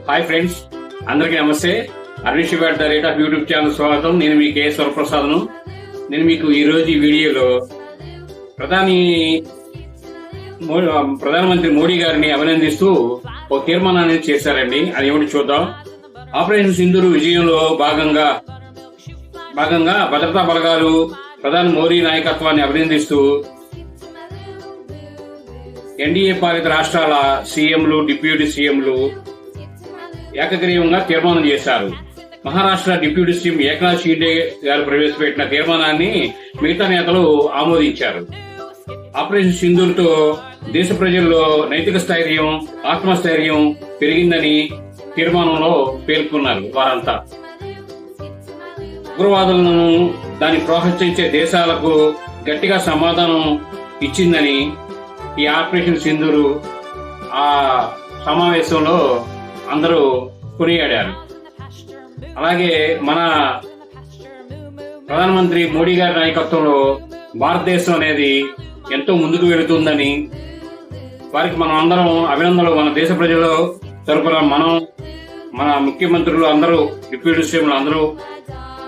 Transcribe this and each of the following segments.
Hi friends, అందరికీ నమస్తే. Arvish at the rate of YouTube channel స్వాగతం. నేను మీ కే వరప్రసాద్ను. నేను మీకు ఈ రోజు ఈ వీడియోలో ప్రధానమంత్రి మోడీ గారిని అభినందిస్తూ ఒక తీర్మానాన్ని చేశారండి. అది ఏమిటి చూద్దాం. ఆపరేషన్ సింధూర్ విజయంలో భాగంగా భద్రతా బలగాలు ప్రధాని మోడీ నాయకత్వాన్ని అభినందిస్తూ ఎన్డీఏ పాలిత రాష్ట్రాల సీఎంలు, డిప్యూటీ సీఎంలు ఏకగ్రీవంగా తీర్మానం చేశారు. మహారాష్ట్ర డిప్యూటీ సీఎం ఏకనాథ్ షిండే గారు ప్రవేశపెట్టిన తీర్మానాన్ని మిగతా నేతలు ఆమోదించారు. ఆపరేషన్ సింధూర్ తో దేశ ప్రజల్లో నైతిక స్థైర్యం, ఆత్మస్థైర్యం పెరిగిందని తీర్మానంలో పేర్కొన్నారు. వారంతా ఉగ్రవాదులను దాన్ని ప్రోత్సహించే దేశాలకు గట్టిగా సమాధానం ఇచ్చిందని ఈ ఆపరేషన్ సింధూర్ ఆ సమావేశంలో అందరూ కొనియాడారు. అలాగే మన ప్రధానమంత్రి మోడీ గారి నాయకత్వంలో భారతదేశం అనేది ఎంతో ముందుకు వెళుతుందని వారికి మనం అందరం అభినందనలు, మన దేశ ప్రజల తరపున మన ముఖ్యమంత్రులు అందరూ, డిప్యూటీ సీఎంలు అందరూ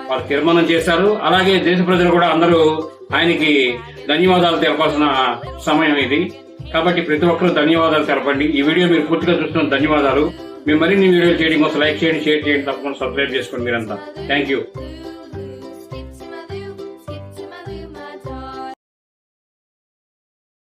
వారు తీర్మానం చేశారు. అలాగే దేశ ప్రజలు కూడా అందరూ ఆయనకి ధన్యవాదాలు తెలపాల్సిన సమయం ఇది. కాబట్టి ప్రతి ఒక్కరూ ధన్యవాదాలు తెలపండి. ఈ వీడియో మీరు పూర్తిగా చూస్తున్న ధన్యవాదాలు. మేము మరిన్ని వీడియోలు చేయడం కోసం లైక్ చేయండి, షేర్ చేయండి, తప్పకుండా సబ్స్క్రైబ్ చేసుకోండి మీరంతా. Thank you.